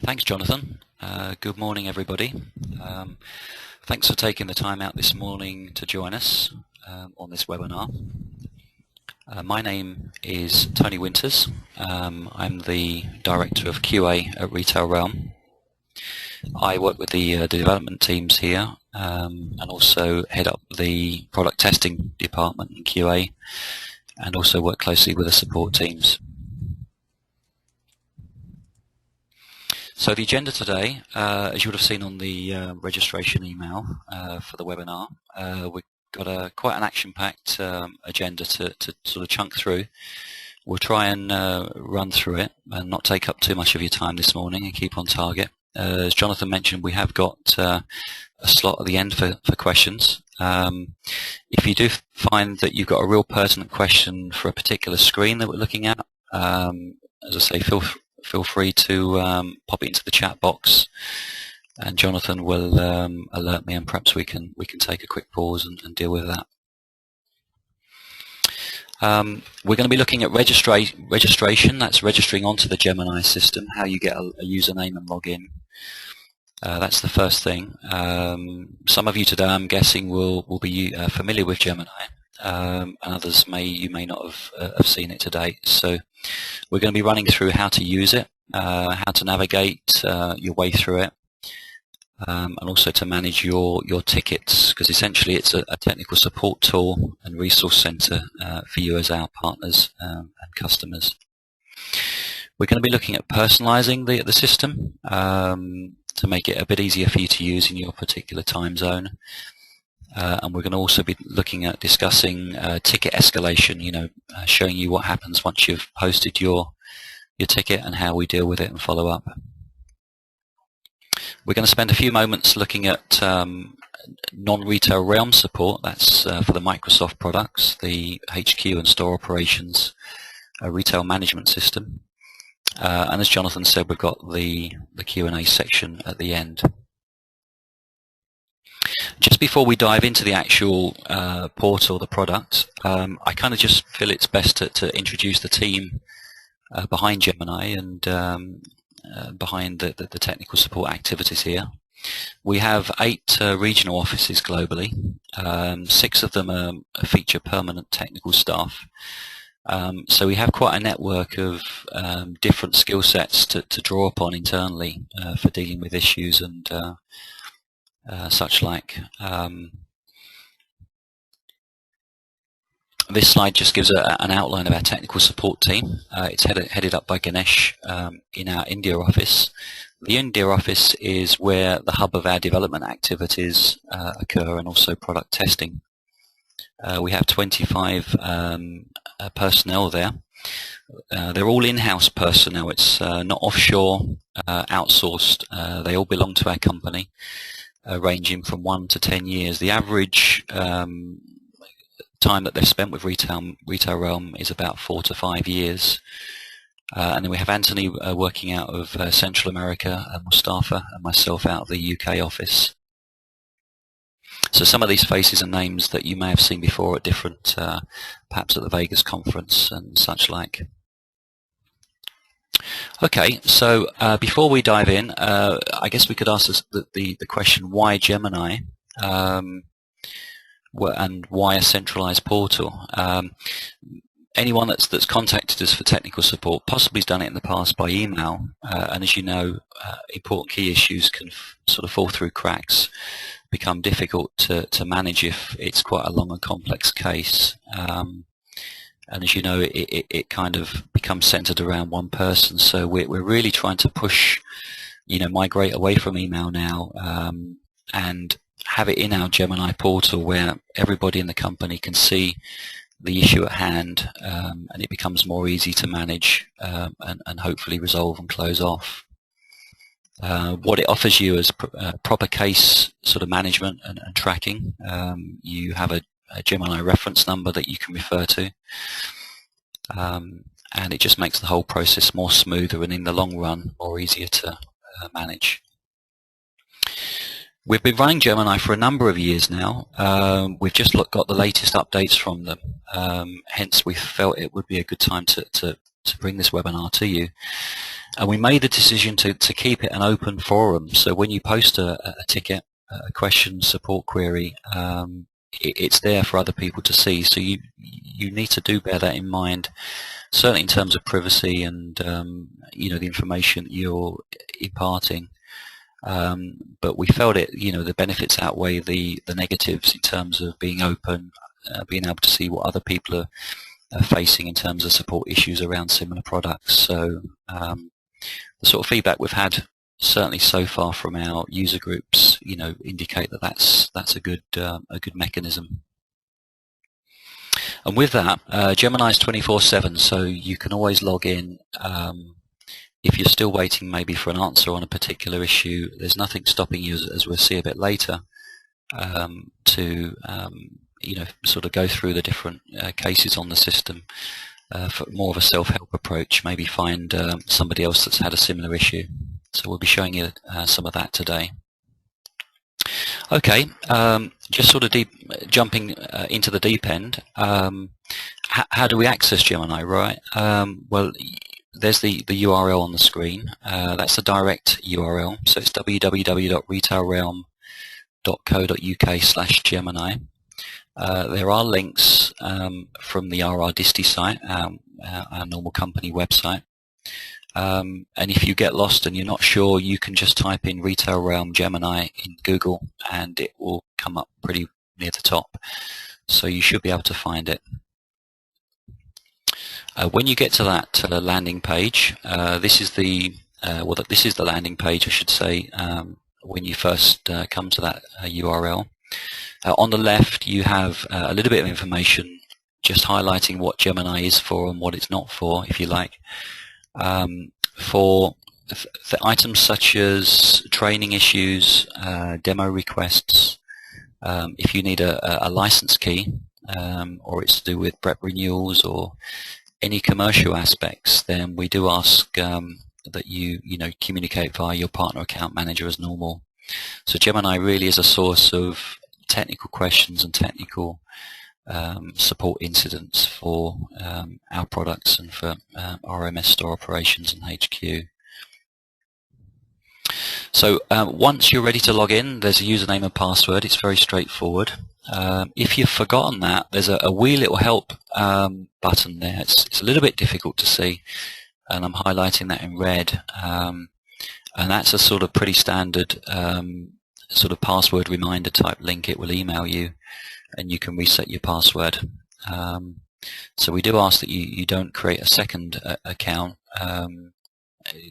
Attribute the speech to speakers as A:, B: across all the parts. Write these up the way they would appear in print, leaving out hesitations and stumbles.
A: Thanks, Jonathan. Good morning, everybody. Thanks for taking the time out this morning to join us on this webinar. My name is Tony Winters. I'm the Director of QA at Retail Realm. I work with the development teams here and also head up the product testing department in QA and also work closely with the support teams. So the agenda today, as you would have seen on the registration email for the webinar, we've got quite an action-packed agenda to sort of chunk through. We'll try and run through it and not take up too much of your time this morning and keep on target. As Jonathan mentioned, we have got a slot at the end for questions. If you do find that you've got a real pertinent question for a particular screen that we're looking at, as I say, feel free to pop it into the chat box, and Jonathan will alert me, and perhaps we can take a quick pause and deal with that. We're going to be looking at registration. That's registering onto the Gemini system, how you get a username and login. That's the first thing. Some of you today, I'm guessing, will be familiar with Gemini, and others you may not have seen it today. So we're going to be running through how to use it, how to navigate your way through it, and also to manage your tickets, because essentially it's a technical support tool and resource center for you as our partners and customers. We're going to be looking at personalizing the system to make it a bit easier for you to use in your particular time zone. And we're going to also be looking at discussing ticket escalation, showing you what happens once you've posted your ticket and how we deal with it and follow up. We're going to spend a few moments looking at non-retail realm support. That's for the Microsoft products, the HQ and store operations retail management system. And as Jonathan said, we've got the Q&A section at the end. Just before we dive into the actual portal, the product, I kind of just feel it's best to introduce the team behind Gemini and behind the technical support activities here. We have 8 regional offices globally. 6 of them feature permanent technical staff. So we have quite a network of different skill sets to draw upon internally for dealing with issues and such like. This slide just gives an outline of our technical support team. It's headed up by Ganesh in our India office. The India office is where the hub of our development activities occur, and also product testing. We have 25 personnel there. They're all in-house personnel. It's not offshore, outsourced. They all belong to our company. Ranging from 1 to 10 years. The average time that they've spent with Retail Realm is about 4 to 5 years. And then we have Anthony working out of Central America, and Mustafa and myself out of the UK office. So some of these faces and names that you may have seen before at different, perhaps at the Vegas conference and such like. Okay, so before we dive in, I guess we could ask the question, why Gemini, and why a centralized portal? Anyone that's contacted us for technical support possibly has done it in the past by email, and as you know, important key issues can sort of fall through cracks, become difficult to manage if it's quite a long and complex case. And as you know, it kind of becomes centered around one person. So we're really trying to push, migrate away from email now, and have it in our Gemini portal where everybody in the company can see the issue at hand, and it becomes more easy to manage and hopefully resolve and close off. What it offers you is proper case sort of management and tracking. You have a Gemini reference number that you can refer to, and it just makes the whole process more smoother and in the long run more easier to manage. We've been running Gemini for a number of years now. We've just got the latest updates from them, hence we felt it would be a good time to bring this webinar to you. And we made the decision to keep it an open forum. So when you post a ticket, a question, support query, it's there for other people to see. So you need to bear that in mind, certainly in terms of privacy and the information that you're imparting. But we felt the benefits outweigh the negatives in terms of being open, being able to see what other people are facing in terms of support issues around similar products. So the sort of feedback we've had, certainly so far from our user groups, indicate that that's a good mechanism. And with that, Gemini is 24/7, so you can always log in. If you're still waiting maybe for an answer on a particular issue, there's nothing stopping you, as we'll see a bit later, to sort of go through the different cases on the system for more of a self-help approach, maybe find somebody else that's had a similar issue. So we'll be showing you some of that today. Okay, just sort of jumping into the deep end. How do we access Gemini, right? Well, there's the URL on the screen. That's the direct URL. So it's www.retailrealm.co.uk/Gemini. There are links from the RR Disty site, our normal company website. And if you get lost and you're not sure, you can just type in Retail Realm Gemini in Google and it will come up pretty near the top. So you should be able to find it. When you get to that landing page, this is the landing page, I should say, when you first come to that URL. On the left, you have a little bit of information just highlighting what Gemini is for and what it's not for, if you like. For items such as training issues, demo requests, if you need a license key, or it's to do with prep renewals or any commercial aspects, then we do ask that you communicate via your partner account manager as normal. So Gemini really is a source of technical questions and technical support incidents for our products and for RMS store operations and HQ. So once you're ready to log in, there's a username and password. It's very straightforward. If you've forgotten that, there's a wee little help button there. It's a little bit difficult to see, and I'm highlighting that in red. And that's a sort of pretty standard sort of password reminder type link. It will email you and you can reset your password. So we do ask that you don't create a second account.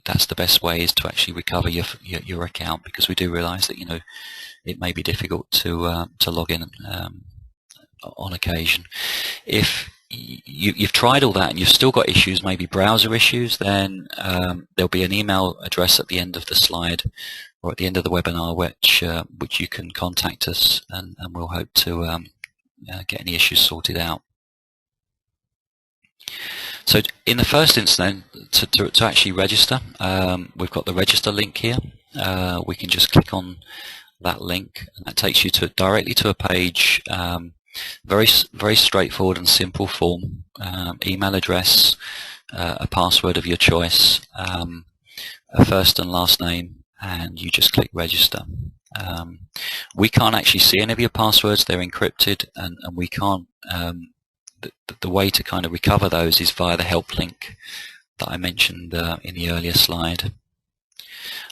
A: That's the best way, is to actually recover your account, because we do realize that it may be difficult to log in on occasion. If you've tried all that and you've still got issues, maybe browser issues, then there'll be an email address at the end of the slide or at the end of the webinar which you can contact us, and we'll hope to get any issues sorted out. So in the first instance, to actually register, we've got the register link here. We can just click on that link, and that takes you directly to a page. Very straightforward and simple form. Email address, a password of your choice, a first and last name, and you just click register. We can't actually see any of your passwords; they're encrypted, and we can't. The way to kind of recover those is via the help link that I mentioned in the earlier slide.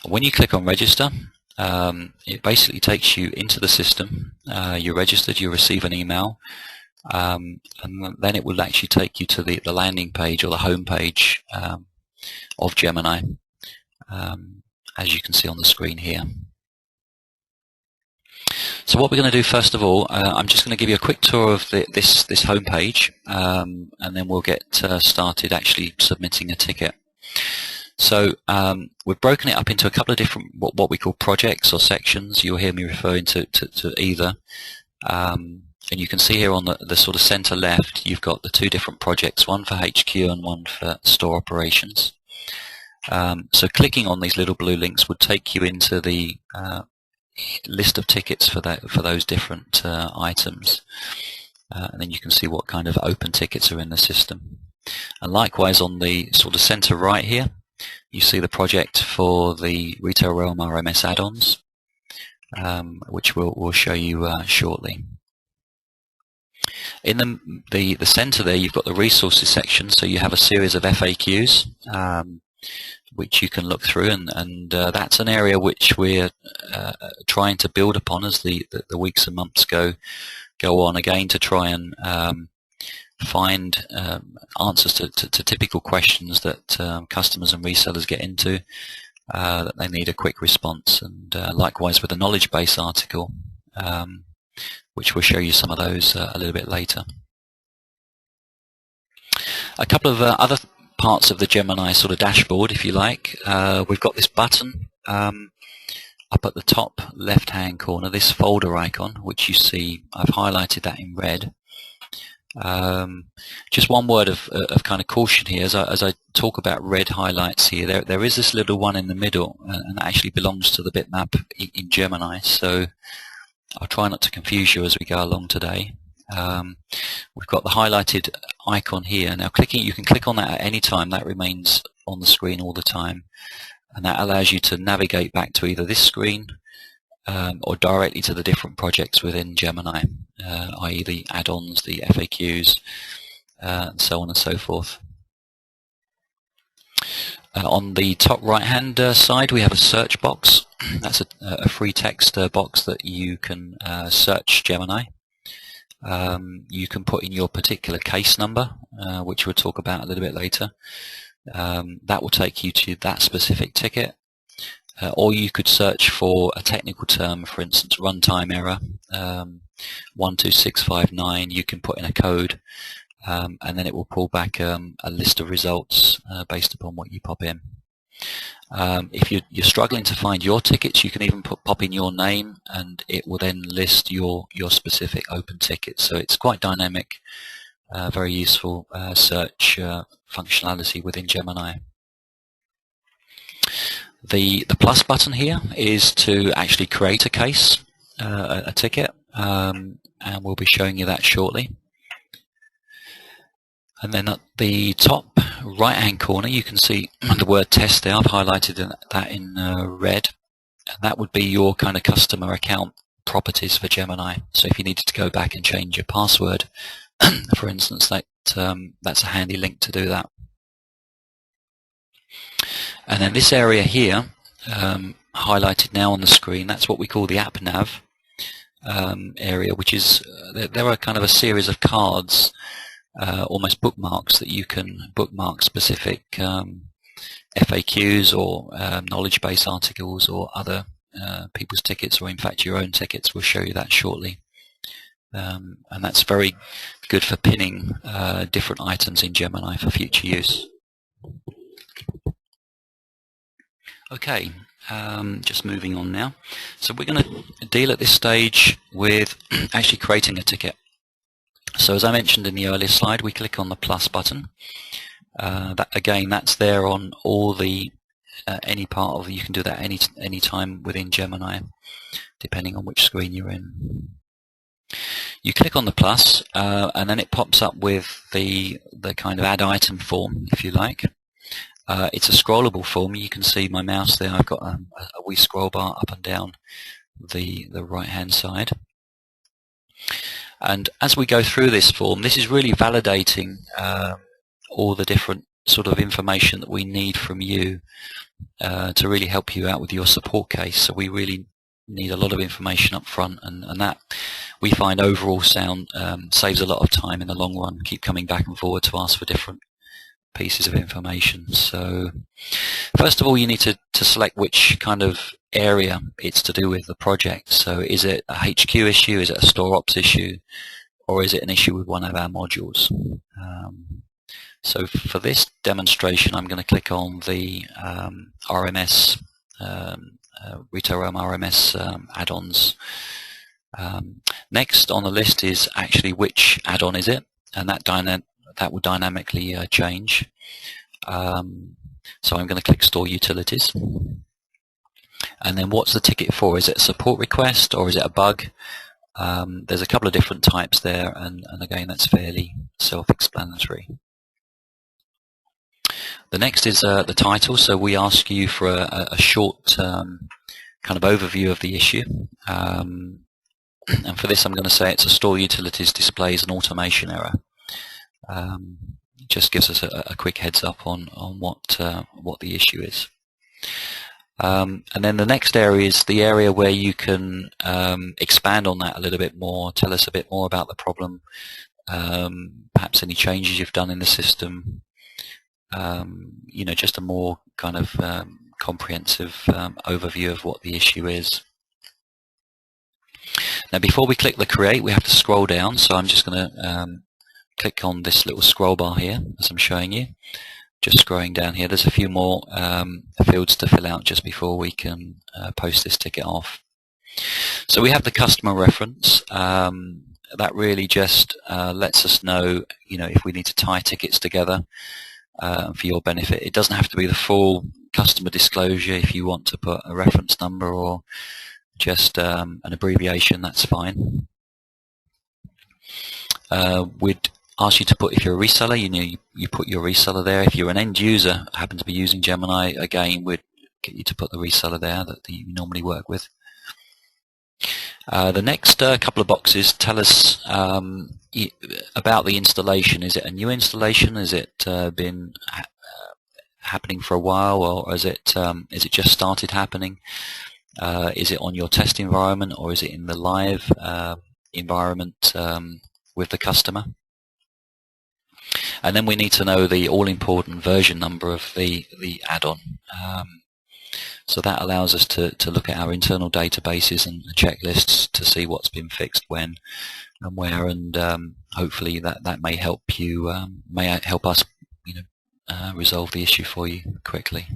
A: When you click on register, it basically takes you into the system. You're registered, you receive an email, and then it will actually take you to the landing page or the home page of Gemini, as you can see on the screen here. So what we're going to do first of all, I'm just going to give you a quick tour of this home page, and then we'll get started actually submitting a ticket. So we've broken it up into a couple of different what we call projects or sections. You'll hear me referring to either. And you can see here on the sort of center left, you've got the two different projects, one for HQ and one for store operations. So clicking on these little blue links would take you into the list of tickets for those different items, and then you can see what kind of open tickets are in the system. And likewise on the sort of center right here, you see the project for the Retail Realm RMS add-ons, which we'll show you shortly. In the center there, you've got the resources section, so you have a series of FAQs which you can look through, and that's an area which we're trying to build upon as the weeks and months go on, again to try and find answers to typical questions that customers and resellers get into that they need a quick response, and likewise with the knowledge base article, which we'll show you some of those a little bit later. A couple of other parts of the Gemini sort of dashboard, if you like. We've got this button up at the top left hand corner, this folder icon, which you see I've highlighted that in red. Just one word of kind of caution here as I talk about red highlights here. There is this little one in the middle, and that actually belongs to the bitmap in Gemini, so I'll try not to confuse you as we go along today. We've got the highlighted icon here. Now you can click on that at any time. That remains on the screen all the time, and that allows you to navigate back to either this screen or directly to the different projects within Gemini, i.e. the add-ons, the FAQs, and so on and so forth. On the top right hand side we have a search box. That's a free text box that you can search Gemini. You can put in your particular case number, which we'll talk about a little bit later. That will take you to that specific ticket. Or you could search for a technical term, for instance runtime error 12659. You can put in a code, and then it will pull back a list of results based upon what you pop in. If you're struggling to find your tickets, you can even pop in your name, and it will then list your specific open ticket. So it's quite dynamic, very useful search functionality within Gemini. The plus button here is to actually create a case, a ticket, and we'll be showing you that shortly. And then at the top right hand corner you can see the word test there. I've highlighted that in red, and that would be your kind of customer account properties for Gemini. So if you needed to go back and change your password for instance, that's a handy link to do that. And then this area here, highlighted now on the screen, that's what we call the app nav area, which is there are kind of a series of cards, almost bookmarks, that you can bookmark specific FAQs or knowledge base articles or other people's tickets, or in fact your own tickets. We'll show you that shortly. And that's very good for pinning different items in Gemini for future use. Okay, just moving on now. So we're going to deal at this stage with actually creating a ticket. So as I mentioned in the earlier slide, we click on the plus button. That's there on all the any part of. You can do that any time within Gemini, depending on which screen you're in. You click on the plus, and then it pops up with the kind of add item form, if you like. It's a scrollable form. You can see my mouse there. I've got a wee scroll bar up and down the right hand side. And as we go through this form, this is really validating all the different sort of information that we need from you to really help you out with your support case. So we really need a lot of information up front, and that we find overall saves a lot of time in the long run. Keep coming back and forward to ask for different pieces of information. So first of all, you need to select which kind of area it's to do with the project. So is it a HQ issue, is it a store ops issue, or is it an issue with one of our modules? So for this demonstration, I'm going to click on the RMS Retail Realm RMS add-ons. Next on the list is actually which add-on is it, and that will dynamically change. So I'm going to click Store Utilities. And then what's the ticket for? Is it a support request or is it a bug? There's a couple of different types there, and again that's fairly self-explanatory. The next is the title. So we ask you for a short kind of overview of the issue. And for this, I'm going to say it's a store utilities displays an automation error. It just gives us a quick heads up on what the issue is. And then the next area is the area where you can expand on that a little bit more, tell us a bit more about the problem, perhaps any changes you've done in the system, you know, just a more kind of comprehensive overview of what the issue is. Now before we click the create, we have to scroll down, so I'm just going to click on this little scroll bar here as I'm showing you. Just scrolling down here, there's a few more fields to fill out just before we can post this ticket off. So we have the customer reference. That really just lets us know, you know, if we need to tie tickets together for your benefit. It doesn't have to be the full customer disclosure. If you want to put a reference number or just an abbreviation, that's fine. We'd ask you to put, if you're a reseller, you know, you put your reseller there. If you're an end user, happen to be using Gemini, again, we'd get you to put the reseller there that you normally work with. The next couple of boxes tell us about the installation. Is it a new installation? Is it been happening for a while, or is it just started happening? Is it on your test environment, or is it in the live environment with the customer? And then we need to know the all-important version number of the add-on. So that allows us to look at our internal databases and checklists to see what's been fixed when and where, and hopefully that may help you, may help us, you know, resolve the issue for you quickly.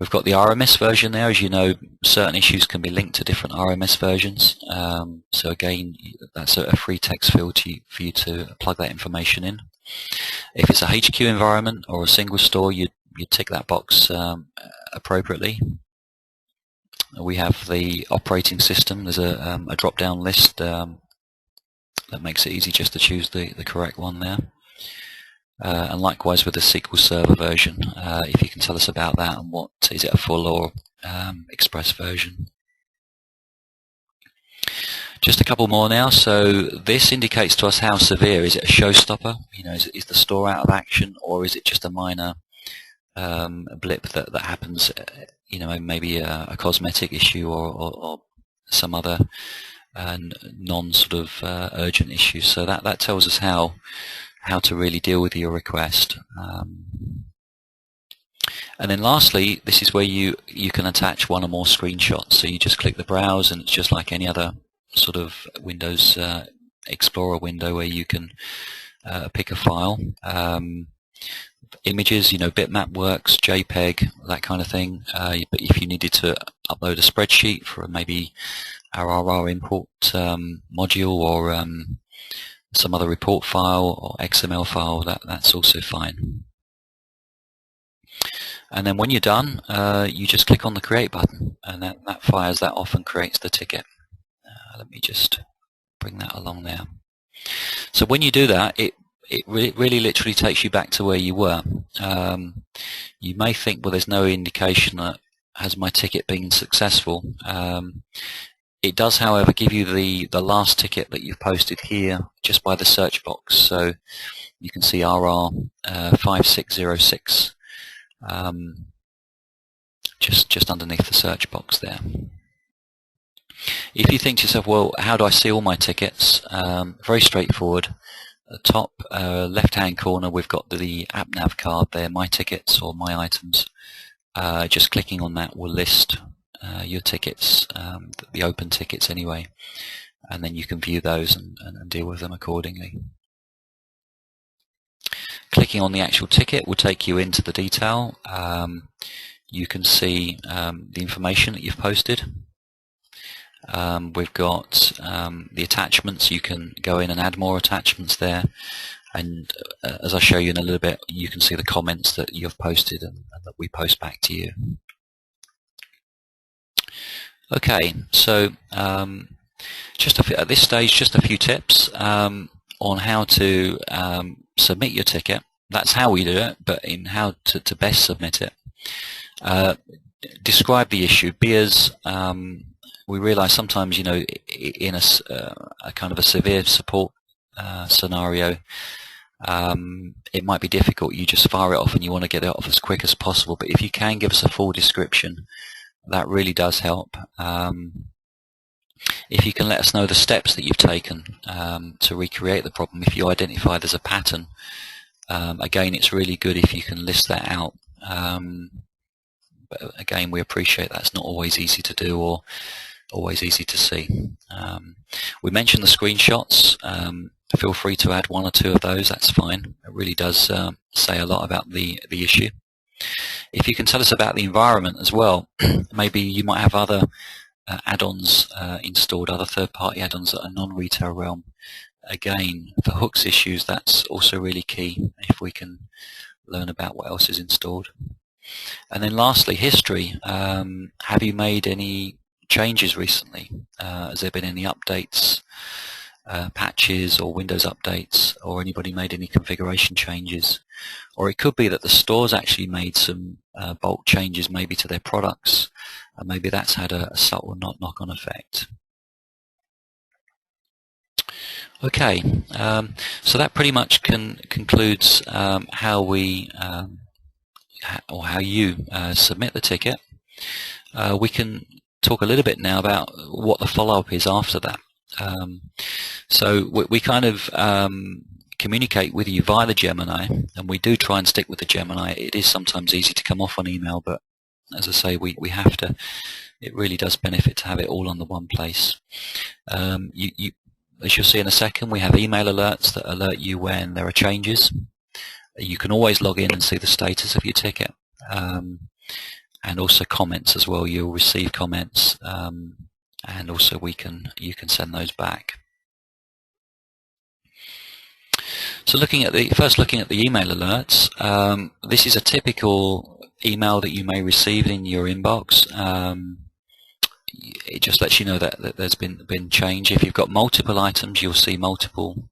A: We've got the RMS version there. As you know, certain issues can be linked to different RMS versions. So again, that's a free text field for you to plug that information in. If it's a HQ environment or a single store, you tick that box appropriately. We have the operating system. There's a drop-down list that makes it easy just to choose the correct one there. And likewise with the SQL Server version, if you can tell us about that and what, is it a full or express version? Just a couple more now. So this indicates to us how severe. Is it a showstopper? You know, is the store out of action, or is it just a minor blip that happens? You know, maybe a cosmetic issue or some other non sort of urgent issue. So that tells us how to really deal with your request. And then lastly, this is where you can attach one or more screenshots. So you just click the browse, and it's just like any other sort of Windows Explorer window where you can pick a file. Images, you know, bitmap works, JPEG, that kind of thing. But if you needed to upload a spreadsheet for maybe our RR import module, or some other report file or XML file, that's also fine. And then when you're done, you just click on the create button, and that fires that off and creates the ticket. Let me just bring that along there. So when you do that, it really literally takes you back to where you were. You may think, well, there's no indication that has my ticket been successful. It does, however, give you the last ticket that you've posted here just by the search box. So you can see RR 5606 just underneath the search box there. If you think to yourself, well, how do I see all my tickets? Very straightforward. At the top left-hand corner, we've got the app nav card there, My Tickets or My Items. Just clicking on that will list your tickets, the open tickets anyway, and then you can view those and deal with them accordingly. Clicking on the actual ticket will take you into the detail. You can see the information that you've posted. We've got the attachments. You can go in and add more attachments there, and as I'll show you in a little bit, you can see the comments that you've posted and that we post back to you. Okay, so at this stage, just a few tips on how to submit your ticket. that's how we do it, but in how to best submit it. Describe the issue. Be as we realize sometimes, you know, in a kind of a severe support scenario, it might be difficult. You just fire it off and you want to get it off as quick as possible. But if you can give us a full description, that really does help. If you can let us know the steps that you've taken to recreate the problem, if you identify there's a pattern, again, it's really good if you can list that out. But again, we appreciate that's not always easy to do or always easy to see. We mentioned the screenshots. Feel free to add 1 or 2 of those, that's fine. It really does say a lot about the issue. If you can tell us about the environment as well, maybe you might have other add-ons installed, other third-party add-ons that are non-retail realm. Again, for hooks issues, that's also really key if we can learn about what else is installed. And then lastly, history. Have you made any changes recently? Has there been any updates, patches or Windows updates, or anybody made any configuration changes? Or it could be that the store's actually made some bulk changes maybe to their products, and maybe that's had a subtle knock-on effect. Okay, so that pretty much concludes how we or how you submit the ticket. We can talk a little bit now about what the follow-up is after that. So we kind of communicate with you via the Gemini, and we do try and stick with the Gemini. It is sometimes easy to come off on email, but as I say, we have to. It really does benefit to have it all on the one place. As you'll see in a second, we have email alerts that alert you when there are changes. You can always log in and see the status of your ticket, and also comments as well. You'll receive comments, and also you can send those back. So looking at the email alerts, this is a typical email that you may receive in your inbox. It just lets you know that there's been change. If you've got multiple items, you'll see multiple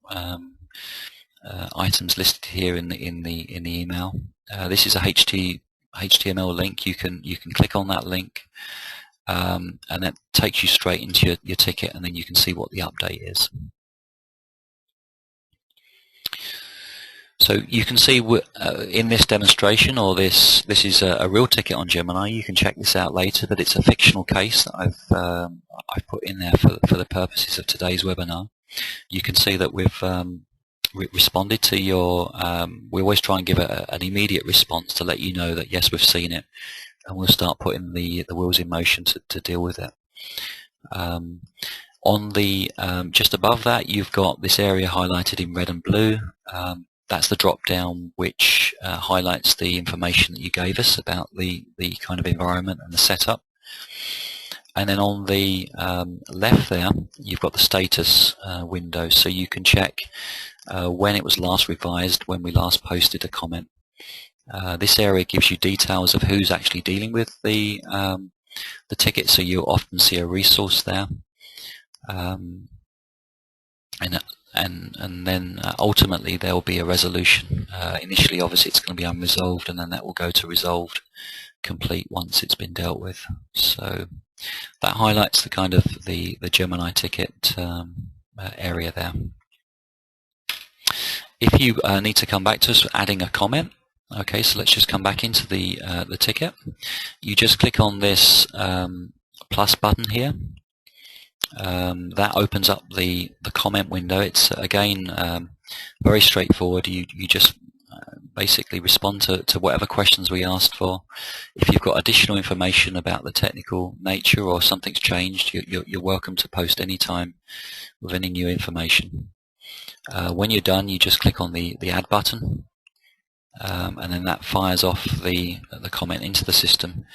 A: items listed here in the email. This is a HTML link. You can click on that link, and that takes you straight into your ticket, and then you can see what the update is. So you can see in this demonstration, or this is a real ticket on Gemini. You can check this out later, but it's a fictional case that I've put in there for the purposes of today's webinar. You can see that we've responded to your. We always try and give an immediate response to let you know that yes, we've seen it, and we'll start putting the wheels in motion to deal with it. On the just above that, you've got this area highlighted in red and blue. That's the drop down which highlights the information that you gave us about the kind of environment and the setup. And then on the left there, you've got the status window, so you can check when it was last revised, when we last posted a comment. This area gives you details of who's actually dealing with the ticket, so you'll often see a resource there. And then ultimately there will be a resolution. Initially, obviously, it's going to be unresolved, and then that will go to resolved complete once it's been dealt with. So that highlights the kind of the Gemini ticket area there. If you need to come back to us adding a comment, okay, so let's just come back into the ticket. You just click on this plus button here. That opens up the comment window. It's again very straightforward. You just basically respond to whatever questions we asked for. If you've got additional information about the technical nature or something's changed, you're welcome to post anytime with any new information. When you're done, you just click on the add button, and then that fires off the comment into the system.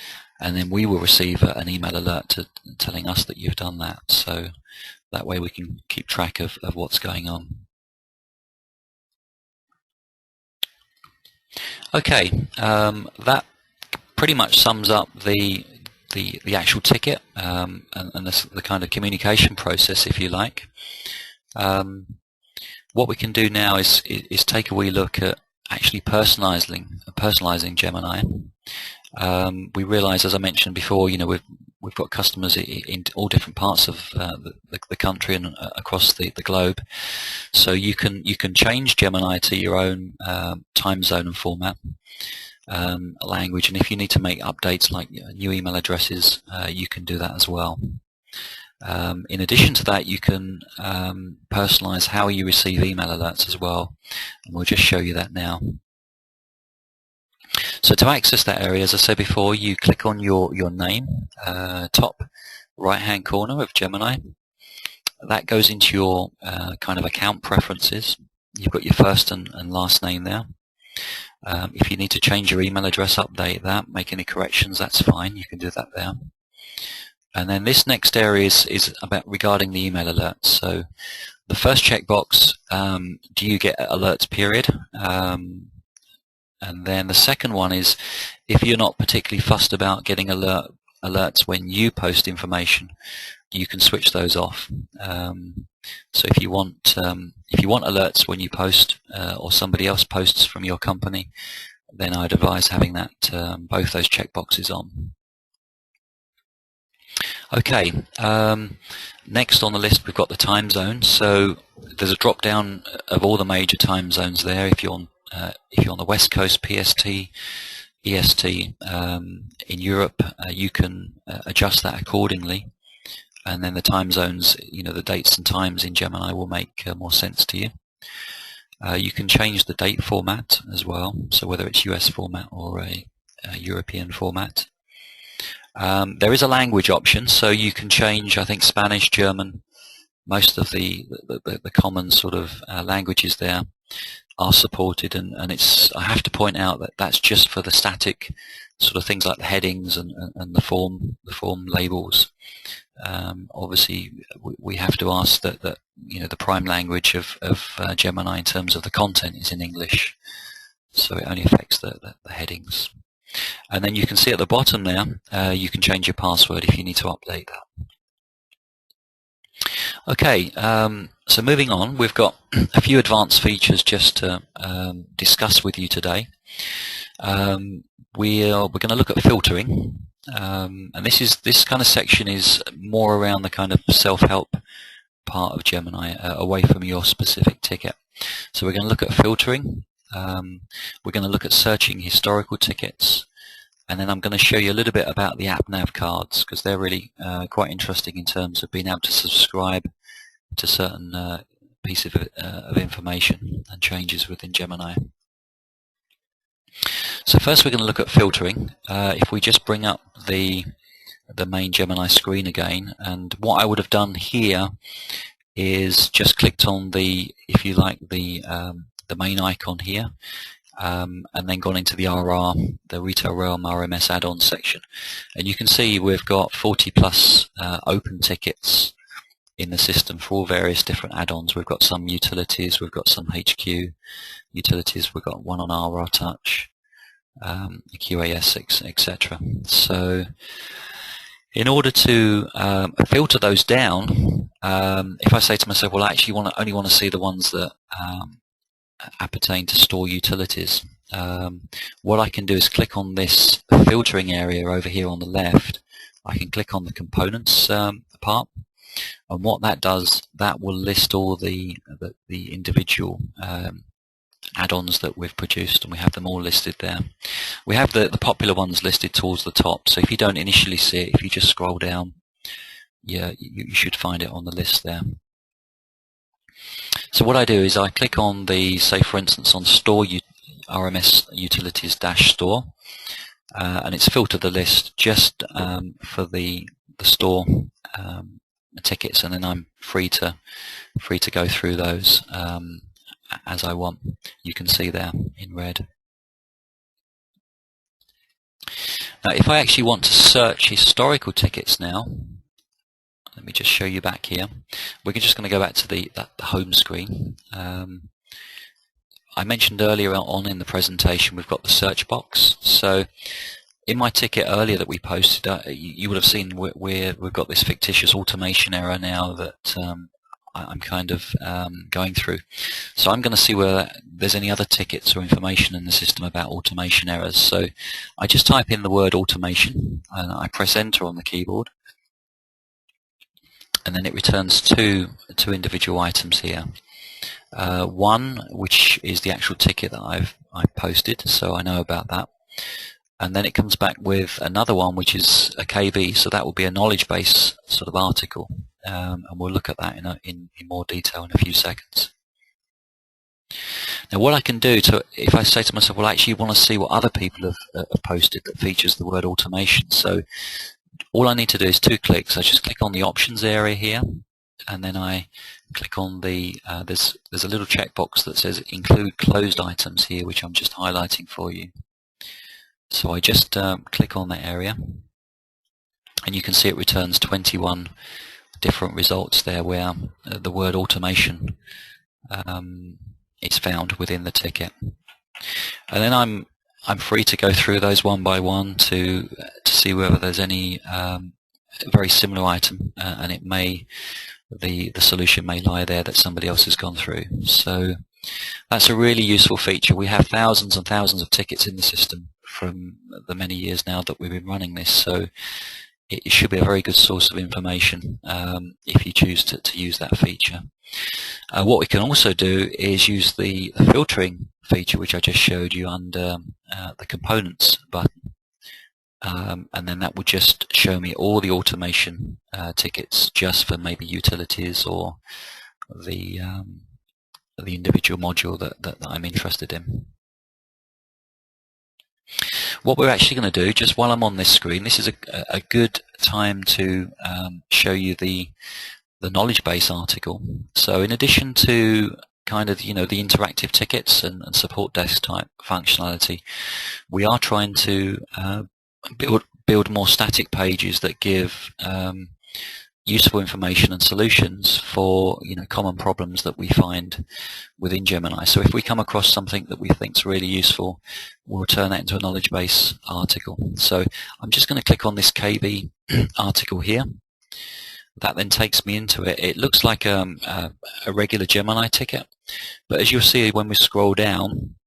A: And then we will receive an email alert telling us that you've done that. So that way we can keep track of what's going on. Okay, that pretty much sums up the actual ticket and the kind of communication process, if you like. What we can do now is take a wee look at actually personalizing Gemini, we realize, as I mentioned before, we've got customers in all different parts of the country and across the globe. So you can change Gemini to your own time zone and format, language, and if you need to make updates like new email addresses, you can do that as well. In addition to that, you can personalize how you receive email alerts as well, and we'll just show you that now. So to access that area, as I said before, you click on your name, top right hand corner of Gemini. That goes into your kind of account preferences. You've got your first and last name there. If you need to change your email address, update that, make any corrections, that's fine, you can do that there. And then this next area is about regarding the email alerts. So the first checkbox, do you get alerts, period? And then the second one is, if you're not particularly fussed about getting alerts when you post information, you can switch those off. So if you want alerts when you post, or somebody else posts from your company, then I'd advise having that both those checkboxes on. Okay, next on the list we've got the time zone. So there's a drop down of all the major time zones there. If you're on the West Coast, PST, EST, in Europe, you can adjust that accordingly, and then the time zones, the dates and times in Gemini will make more sense to you. You can change the date format as well, so whether it's US format or a European format. There is a language option, so you can change, I think, Spanish, German, most of the common sort of languages there are supported, and I have to point out that that's just for the static sort of things like the headings and the form labels. Obviously, we have to ask that the prime language of Gemini in terms of the content is in English, so it only affects the headings. And then you can see at the bottom there, you can change your password if you need to update that. Okay, so moving on, we've got a few advanced features just to discuss with you today. We're going to look at filtering, and this kind of section is more around the kind of self-help part of Gemini, away from your specific ticket. So we're going to look at filtering. We're going to look at searching historical tickets, and then I'm going to show you a little bit about the app nav cards, because they're really quite interesting in terms of being able to subscribe to certain pieces of information and changes within Gemini. So first we're going to look at filtering. If we just bring up the main Gemini screen again, and what I would have done here is just clicked on if you like, the main icon here, and then gone into the the Retail Realm RMS add-on section, and you can see we've got 40 plus open tickets in the system for all various different add-ons. We've got some utilities, we've got some HQ utilities, we've got one on RR Touch, QAS, etc. So in order to filter those down, if I say to myself, well, I actually only want to see the ones that appertain to store utilities, what I can do is click on this filtering area over here on the left. I can click on the components part, and what that does, that will list all the individual add-ons that we've produced, and we have them all listed there. We have the popular ones listed towards the top, so if you don't initially see it, if you just scroll down, yeah, you should find it on the list there. So what I do is I click on say for instance on Store RMS Utilities -Store, and it's filtered the list just for the store tickets, and then I'm free to go through those as I want. You can see there in red. Now if I actually want to search historical tickets now, let me just show you back here. We're just going to go back to the home screen. I mentioned earlier on in the presentation we've got the search box. So in my ticket earlier that we posted, you would have seen we've got this fictitious automation error now that I'm kind of going through. So I'm going to see whether there's any other tickets or information in the system about automation errors. So I just type in the word automation and I press enter on the keyboard, and then it returns two individual items here. One which is the actual ticket that I've posted, so I know about that. And then it comes back with another one which is a KB, so that will be a knowledge base sort of article, and we'll look at that in more detail in a few seconds. Now what I can do, if I say to myself, well, I actually want to see what other people have posted that features the word automation, so all I need to do is 2 clicks. I just click on the options area here, and then I click on the there's a little checkbox that says include closed items here, which I'm just highlighting for you. So I just click on that area, and you can see it returns 21 different results there where the word automation is found within the ticket. And then I'm free to go through those one by one to see whether there's any very similar item, and it may the solution may lie there that somebody else has gone through. So that's a really useful feature. We have thousands and thousands of tickets in the system from the many years now that we've been running this, so it should be a very good source of information if you choose to use that feature. What we can also do is use the filtering feature which I just showed you under the components button, and then that would just show me all the automation tickets just for maybe utilities or the individual module that I'm interested in. What we're actually going to do, just while I'm on this screen, this is a good time to show you the knowledge base article. So in addition to kind of the interactive tickets and support desk type functionality, we are trying to build more static pages that give useful information and solutions for common problems that we find within Gemini. So if we come across something that we think is really useful, we'll turn that into a knowledge base article. So I'm just going to click on this KB article here. That then takes me into it. It looks like a regular Gemini ticket, but as you'll see when we scroll down,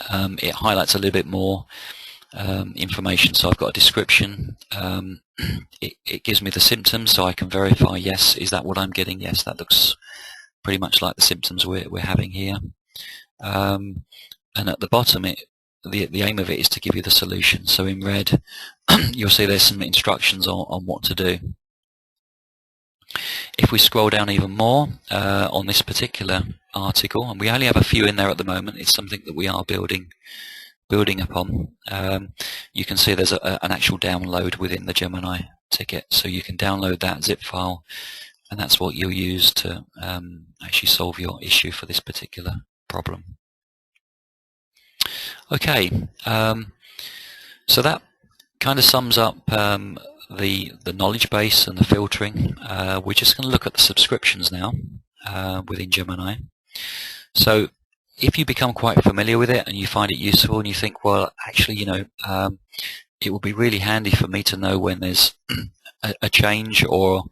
A: it highlights a little bit more information. So I've got a description. It gives me the symptoms, so I can verify, yes, is that what I'm getting? Yes, that looks pretty much like the symptoms we're having here. And at the bottom, the aim of it is to give you the solution. So in red, you'll see there's some instructions on what to do. If we scroll down even more on this particular article, and we only have a few in there at the moment, it's something that we are building upon. You can see there's an actual download within the Gemini ticket, so you can download that zip file, and that's what you'll use to actually solve your issue for this particular problem. Okay, so that kind of sums up the knowledge base and the filtering. We're just going to look at the subscriptions now within Gemini. So if you become quite familiar with it and you find it useful and you think, well, actually, it would be really handy for me to know when there's a change or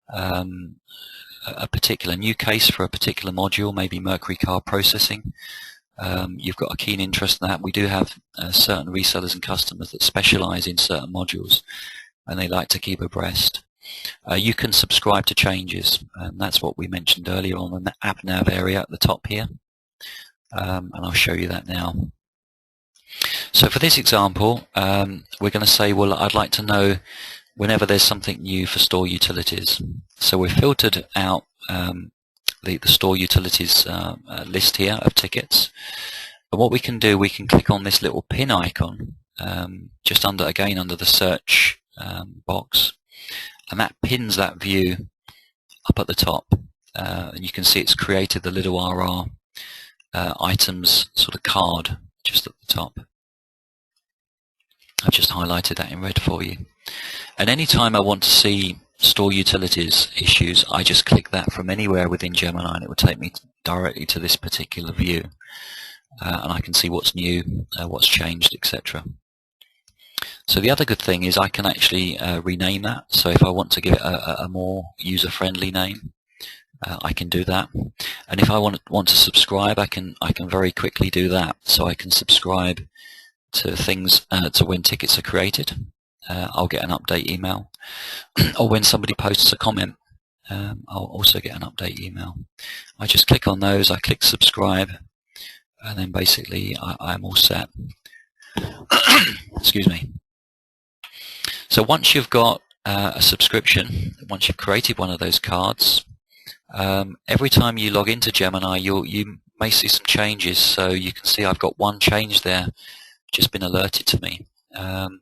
A: a particular new case for a particular module, maybe Mercury car processing. You've got a keen interest in that. We do have certain resellers and customers that specialize in certain modules, and they like to keep abreast. You can subscribe to changes, and that's what we mentioned earlier on the app nav area at the top here. And I'll show you that now. So for this example, we're going to say, well, I'd like to know whenever there's something new for store utilities. So we've filtered out the store utilities list here of tickets. And what we can do, we can click on this little pin icon just under the search box, and that pins that view up at the top. And you can see it's created the little RR items sort of card just at the top. I've just highlighted that in red for you. And anytime I want to see store utilities issues, I just click that from anywhere within Gemini and it will take me directly to this particular view. And I can see what's new, what's changed, etc. So the other good thing is I can actually rename that. So if I want to give it a more user-friendly name, I can do that. And if I want to subscribe, I can very quickly do that. So I can subscribe to things to when tickets are created. I'll get an update email, or when somebody posts a comment, I'll also get an update email. I just click on those, I click subscribe, and then basically I'm all set. Excuse me. So once you've got a subscription, once you've created one of those cards, every time you log into Gemini, you may see some changes. So you can see I've got one change there, just been alerted to me. And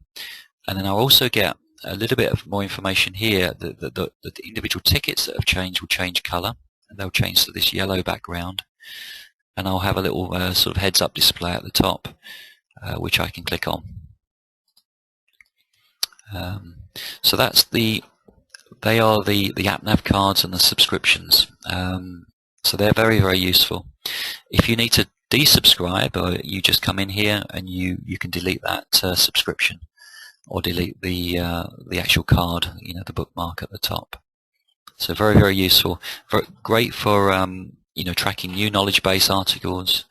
A: then I'll also get a little bit of more information here that the individual tickets that have changed will change color, and they'll change to this yellow background. And I'll have a little sort of heads-up display at the top, which I can click on. So that's they are the AppNav cards and the subscriptions. So they're very, very useful. If you need to desubscribe, or you just come in here and you can delete that subscription, or delete the actual card, the bookmark at the top. So very, very useful. Great for tracking new knowledge base articles,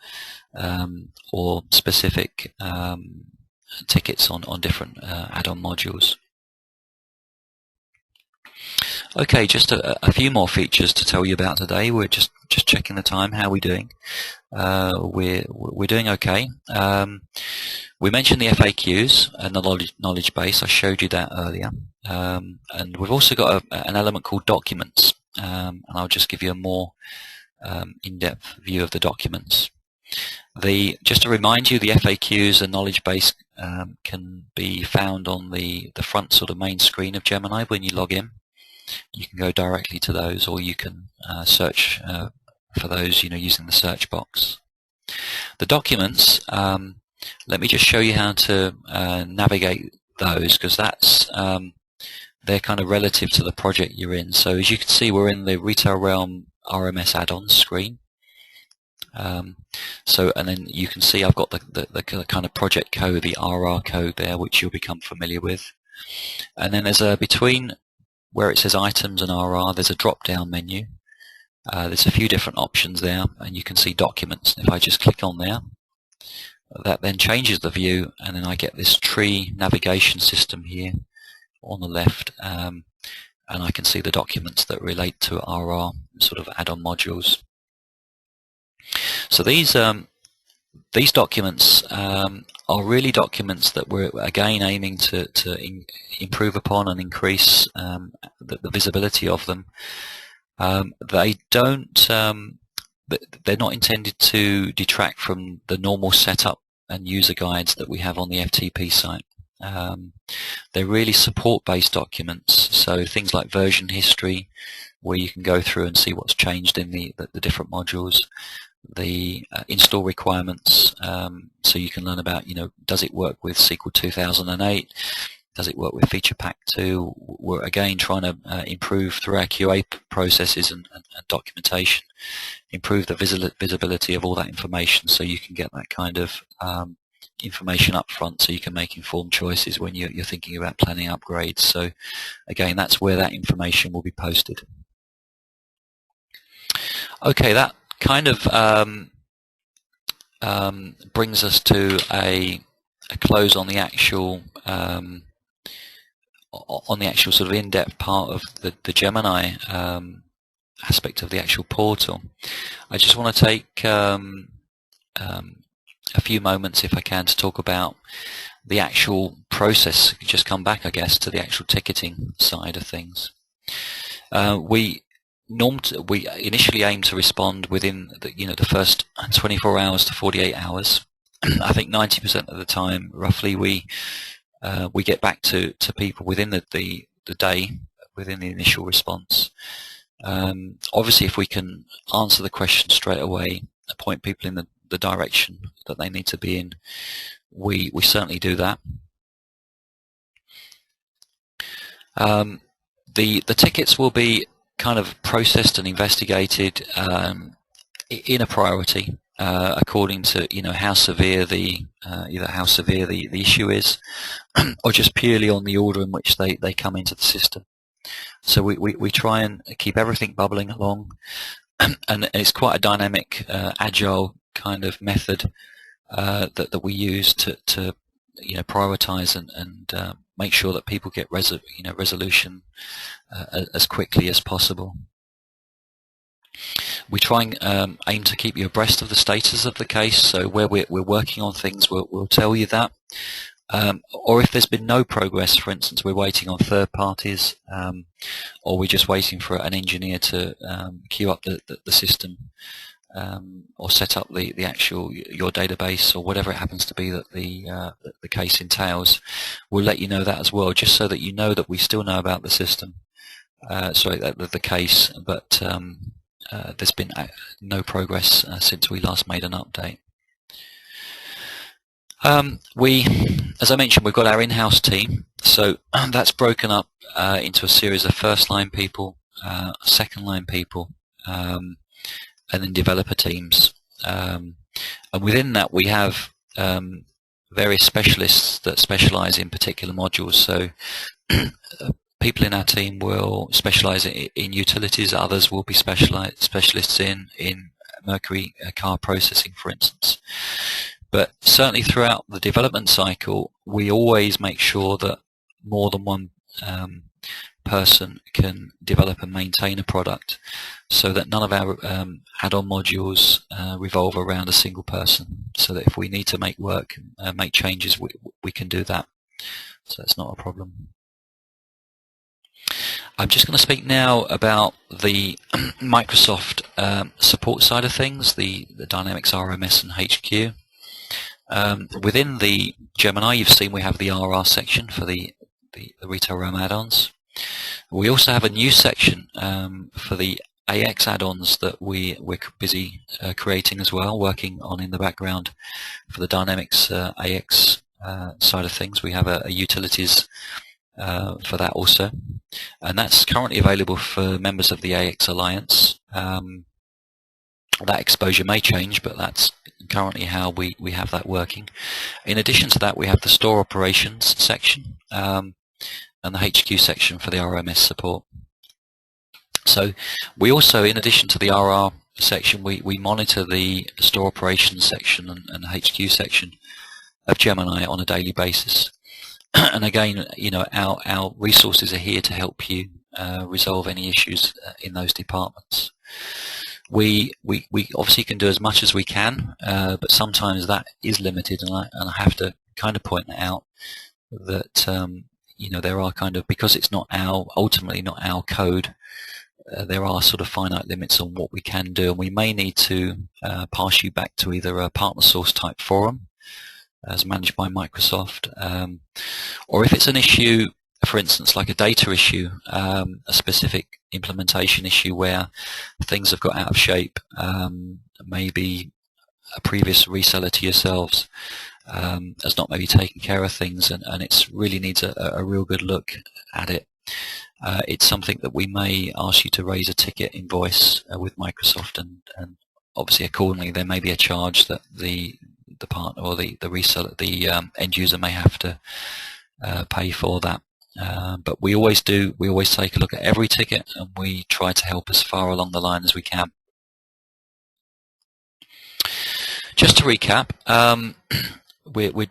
A: or specific tickets on different add-on modules. Okay, just a few more features to tell you about today. We're just checking the time. How are we doing? We're doing okay. We mentioned the FAQs and the knowledge base. I showed you that earlier. And we've also got an element called documents. And I'll just give you a more in-depth view of the documents. Just to remind you, the FAQs and knowledge base can be found on the front sort of main screen of Gemini when you log in. You can go directly to those, or you can search for those using the search box. The documents, let me just show you how to navigate those, because that's they're kind of relative to the project you're in. So as you can see, we're in the Retail Realm RMS add-ons screen. And then you can see I've got the kind of project code, the RR code there, which you'll become familiar with. And then there's between where it says items and RR, there's a drop-down menu. There's a few different options there, and you can see documents. If I just click on there, that then changes the view, and then I get this tree navigation system here on the left, and I can see the documents that relate to RR sort of add-on modules. So these documents are really documents that we're again aiming to improve upon and increase the visibility of them. They don't. They're not intended to detract from the normal setup and user guides that we have on the FTP site. They're really support-based documents, so things like version history, where you can go through and see what's changed in the different modules, the install requirements, so you can learn about, does it work with SQL 2008? Does it work with Feature Pack 2? We're again trying to improve through our QA processes and documentation, improve the visibility of all that information, so you can get that kind of information up front, so you can make informed choices when you're thinking about planning upgrades. So again, that's where that information will be posted. Okay, that kind of brings us to a close on the actual sort of in-depth part of the Gemini aspect of the actual portal. I just want to take a few moments, if I can, to talk about the actual process. Just come back, I guess, to the actual ticketing side of things. We initially aim to respond within the first 24 hours to 48 hours. I think 90% of the time, roughly, we get back to people within the day, within the initial response. Obviously, if we can answer the question straight away, point people in the direction that they need to be in, we certainly do that. The tickets will be kind of processed and investigated in a priority according to how severe the either how severe the issue is, or just purely on the order in which they come into the system. So we try and keep everything bubbling along, and it's quite a dynamic, agile kind of method that we use to prioritize and make sure that people get resolution as quickly as possible. We try and aim to keep you abreast of the status of the case, so where we're working on things, we'll tell you that. Or if there's been no progress, for instance, we're waiting on third parties, or we're just waiting for an engineer to queue up the system, or set up the actual your database, or whatever it happens to be that the case entails, we'll let you know that as well, just so that you know that we still know about the system. Sorry, the case, but there's been no progress since we last made an update. As I mentioned, we've got our in-house team, so that's broken up into a series of first-line people, second-line people, and then developer teams. And within that, we have various specialists that specialize in particular modules. So people in our team will specialize in utilities, others will be specialists in Mercury car processing, for instance. But certainly throughout the development cycle, we always make sure that more than one person can develop and maintain a product, so that none of our add-on modules revolve around a single person, so that if we need to make work, make changes, we can do that. So that's not a problem. I'm just going to speak now about the Microsoft support side of things, the Dynamics RMS and HQ. Within the Gemini, you've seen we have the RR section for the Retail Realm add-ons. We also have a new section for the AX add-ons that we're busy creating as well, working on in the background for the Dynamics AX side of things. We have a utilities for that also, and that's currently available for members of the AX Alliance. That exposure may change, but that's currently how we have that working. In addition to that, we have the store operations section and the HQ section for the RMS support. So we also, in addition to the RR section, we monitor the store operations section and the HQ section of Gemini on a daily basis. And again, our resources are here to help you resolve any issues in those departments. We obviously can do as much as we can, but sometimes that is limited, and I have to kind of point out that there are because it's not ultimately not our code, there are sort of finite limits on what we can do, and we may need to pass you back to either a partner source type forum as managed by Microsoft, or if it's an issue, for instance, like a data issue, a specific implementation issue where things have got out of shape, maybe a previous reseller to yourselves has not maybe taken care of things, and it really needs a real good look at it. It's something that we may ask you to raise a ticket invoice with Microsoft, and obviously accordingly there may be a charge that the partner or the reseller, the end user may have to pay for that. But we always take a look at every ticket, and we try to help as far along the line as we can. Just to recap, we're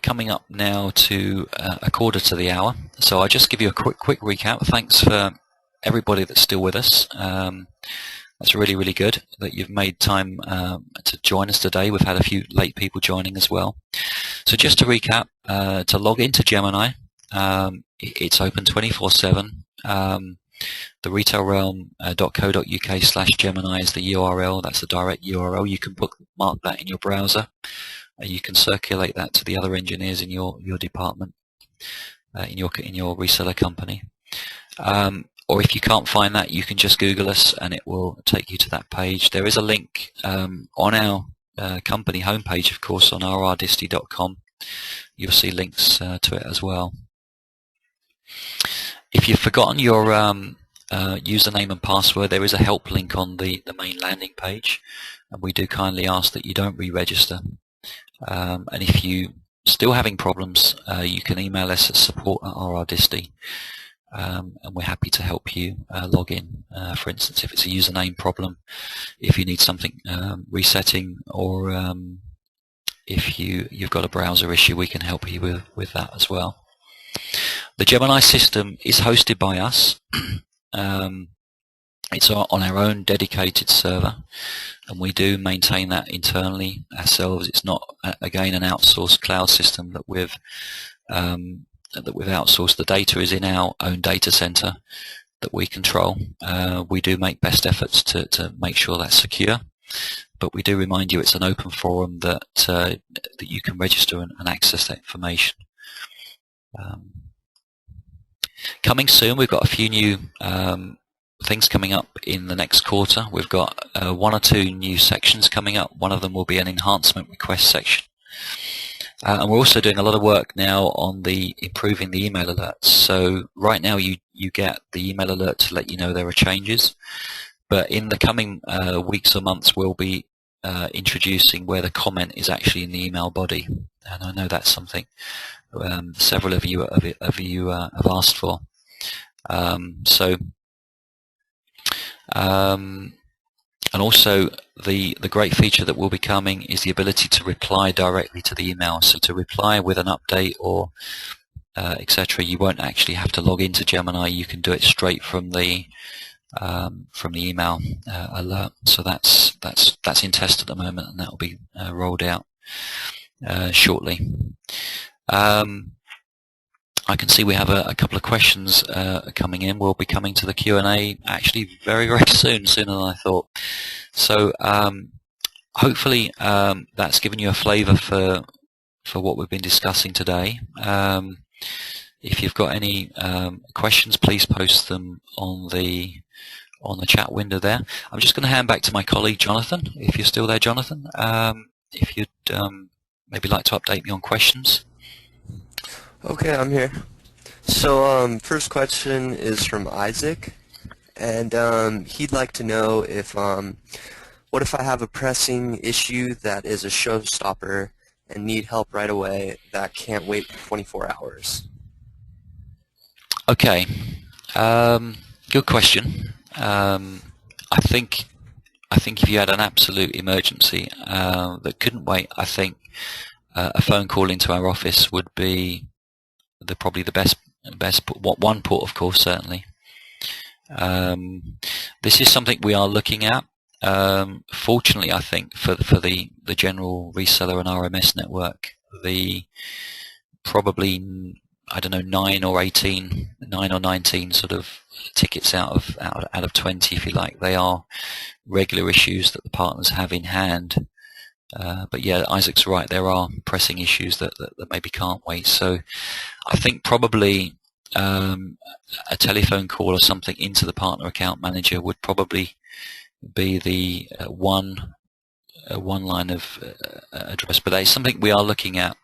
A: coming up now to a quarter to the hour, so I'll just give you a quick recap. Thanks for everybody that's still with us. That's really, really good that you've made time to join us today. We've had a few late people joining as well. So just to recap, to log into Gemini, it's open 24/7. The retailrealm.co.uk/Gemini is the URL. That's the direct URL. You can bookmark that in your browser. You can circulate that to the other engineers in your department, in your reseller company. Or if you can't find that, you can just Google us and it will take you to that page. There is a link on our company homepage, of course, on rrdisty.com. You'll see links to it as well. If you've forgotten your username and password, there is a help link on the main landing page, and we do kindly ask that you don't re-register. And if you're still having problems, you can email us at support@rrdisty. and we're happy to help you log in. For instance, if it's a username problem, if you need something resetting, or if you've got a browser issue, we can help you with that as well. The Gemini system is hosted by us. It's on our own dedicated server, and we do maintain that internally ourselves. It's not, again, an outsourced cloud system that we've outsourced. The data is in our own data center that we control. We do make best efforts to make sure that's secure, but we do remind you it's an open forum that that you can register and access that information. Coming soon, we've got a few new things coming up in the next quarter. We've got 1 or 2 new sections coming up. One of them will be an enhancement request section. And we're also doing a lot of work now on improving the email alerts. So right now you get the email alert to let you know there are changes. But in the coming weeks or months, we'll be introducing where the comment is actually in the email body. And I know that's something several of you have asked for. And also the great feature that will be coming is the ability to reply directly to the email. So to reply with an update or etc., you won't actually have to log into Gemini. You can do it straight from the email alert. So that's in test at the moment, and that will be rolled out shortly. I can see we have a couple of questions coming in. We'll be coming to the Q&A actually very, very soon, sooner than I thought. So hopefully that's given you a flavour for what we've been discussing today. If you've got any questions, please post them on the chat window there. I'm just going to hand back to my colleague Jonathan, if you're still there, Jonathan. If you'd maybe like to update me on questions.
B: Okay, I'm here. So first question is from Isaac, and he'd like to know if what if I have a pressing issue that is a showstopper and need help right away that can't wait for 24 hours?
A: Okay, good question. I think if you had an absolute emergency that couldn't wait, I think a phone call into our office would be probably the best one port, of course, certainly. This is something we are looking at. Fortunately, I think for the general reseller and RMS network, the probably, I don't know, 9 or 19 sort of tickets out of 20, if you like, they are regular issues that the partners have in hand. But yeah, Isaac's right, there are pressing issues that maybe can't wait. So I think probably a telephone call or something into the partner account manager would probably be the one line of address. But that is something we are looking at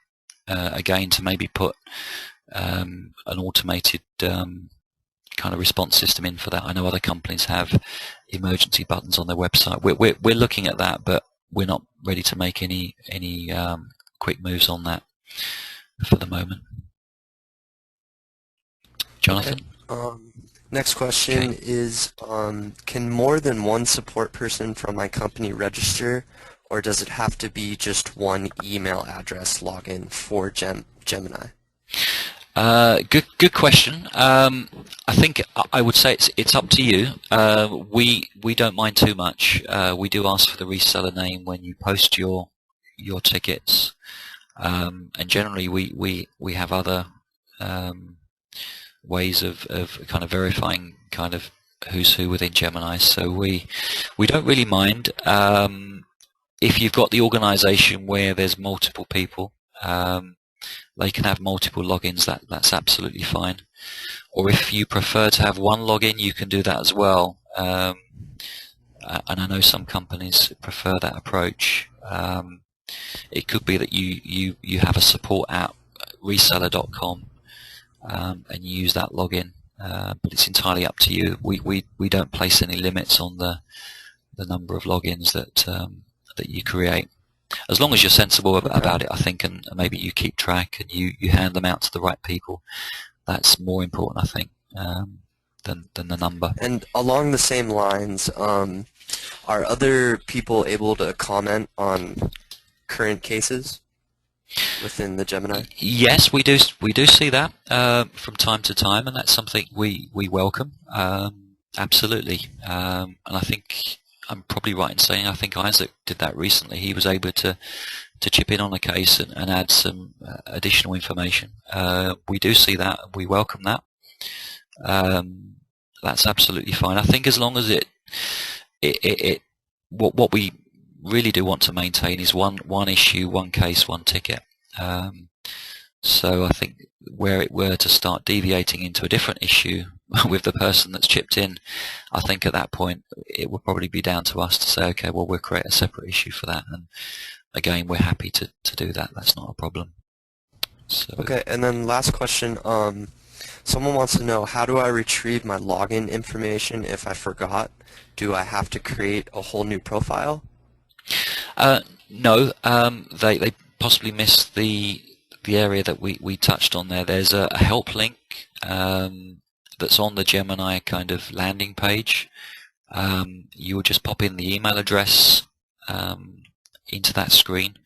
A: again, to maybe put an automated kind of response system in for that. I know other companies have emergency buttons on their website. We're looking at that, but we're not ready to make any quick moves on that for the moment. Jonathan?
B: Okay. Next question is, can more than one support person from my company register, or does it have to be just one email address login for Gemini?
A: Good question. I think I would say it's up to you. We don't mind too much. We do ask for the reseller name when you post your tickets, and generally we have other ways of kind of verifying kind of who's who within Gemini. So we don't really mind. If you've got the organization where there's multiple people, they can have multiple logins. That's absolutely fine. Or if you prefer to have one login, you can do that as well. And I know some companies prefer that approach. It could be that you have a support app, reseller.com, and you use that login. But it's entirely up to you. We don't place any limits on the number of logins that you create. As long as you're sensible about it, I think, and maybe you keep track and you hand them out to the right people, that's more important, I think. than the number.
B: And along the same lines, are other people able to comment on current cases within the Gemini?
A: Yes, we do see that from time to time, and that's something we welcome. Absolutely, and I think I'm probably right in saying I think Isaac did that recently. He was able to chip in on a case and add some additional information. We do see that, and we welcome that. That's absolutely fine. I think as long as what we really do want to maintain is one issue, one case, one ticket. So I think where it were to start deviating into a different issue with the person that's chipped in, I think at that point it would probably be down to us to say, okay, well, we'll create a separate issue for that. And again, we're happy to do that. That's not a problem. So.
B: Okay, and then last question. Someone wants to know, how do I retrieve my login information if I forgot? Do I have to create a whole new profile?
A: No, they possibly missed the area that we touched on there. There's a help link that's on the Gemini kind of landing page. You will just pop in the email address into that screen.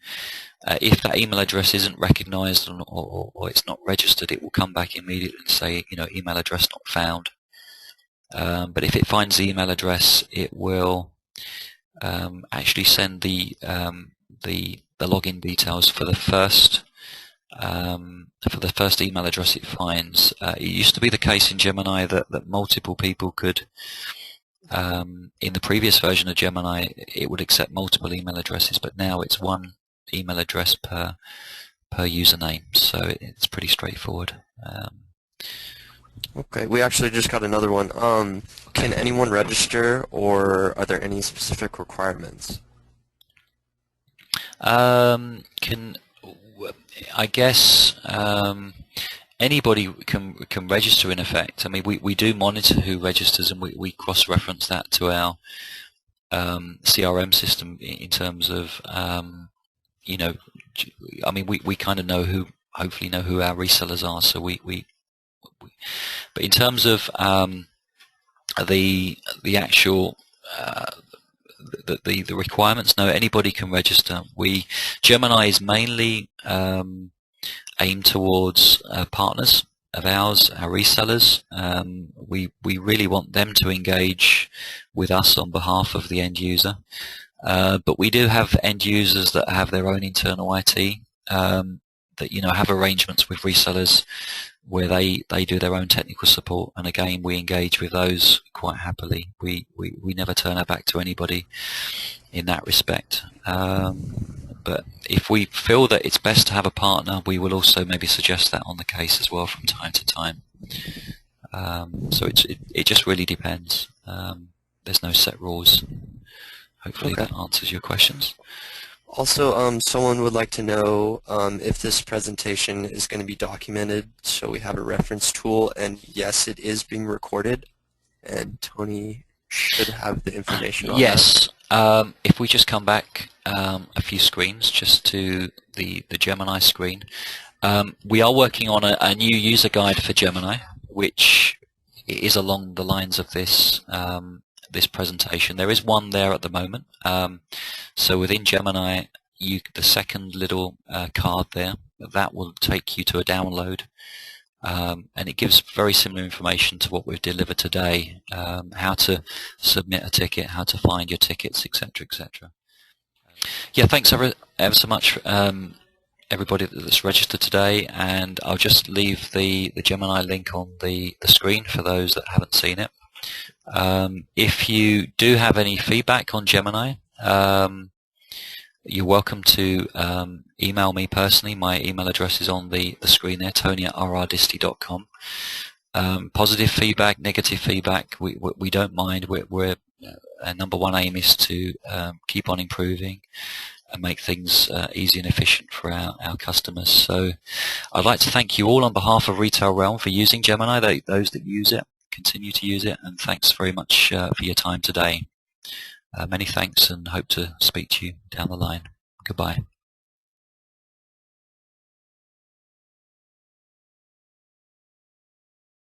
A: If that email address isn't recognized or it's not registered, it will come back immediately and say, email address not found. But if it finds the email address, it will actually send the login details for the first email address it finds. It used to be the case in Gemini that multiple people could, in the previous version of Gemini, it would accept multiple email addresses, but now it's one email address per username, so it's pretty straightforward.
B: Okay, we actually just got another one. Can anyone register, or are there any specific requirements?
A: I guess anybody can register in effect. I mean, we do monitor who registers, and we cross-reference that to our CRM system in terms of I mean, we kind of hopefully know who our resellers are. So but in terms of the actual the requirements, no, anybody can register. Gemini is mainly aimed towards partners of ours, our resellers. We really want them to engage with us on behalf of the end user. But we do have end users that have their own internal IT that have arrangements with resellers where they do their own technical support, and again we engage with those quite happily. We never turn our back to anybody in that respect. But if we feel that it's best to have a partner, we will also maybe suggest that on the case as well from time to time. So it just really depends. There's no set rules. Hopefully
B: Okay.
A: that answers your questions.
B: Also, someone would like to know if this presentation is going to be documented, so we have a reference tool, and yes, it is being recorded, and Tony should have the information on that.
A: Yes, if we just come back a few screens just to the Gemini screen, we are working on a new user guide for Gemini, which is along the lines of this this presentation. There is one there at the moment. So within Gemini, the second little card there, that will take you to a download, and it gives very similar information to what we've delivered today, how to submit a ticket, how to find your tickets, etc., etc. Yeah, thanks ever so much, everybody that's registered today, and I'll just leave the Gemini link on the screen for those that haven't seen it. If you do have any feedback on Gemini, you're welcome to email me personally. My email address is on the screen there, tony@rrdisty.com. Positive feedback, negative feedback, we don't mind. Our number one aim is to keep on improving and make things easy and efficient for our customers. So I'd like to thank you all on behalf of Retail Realm for using Gemini. Those that use it, continue to use it, and thanks very much for your time today. Many thanks, and hope to speak to you down the line. Goodbye.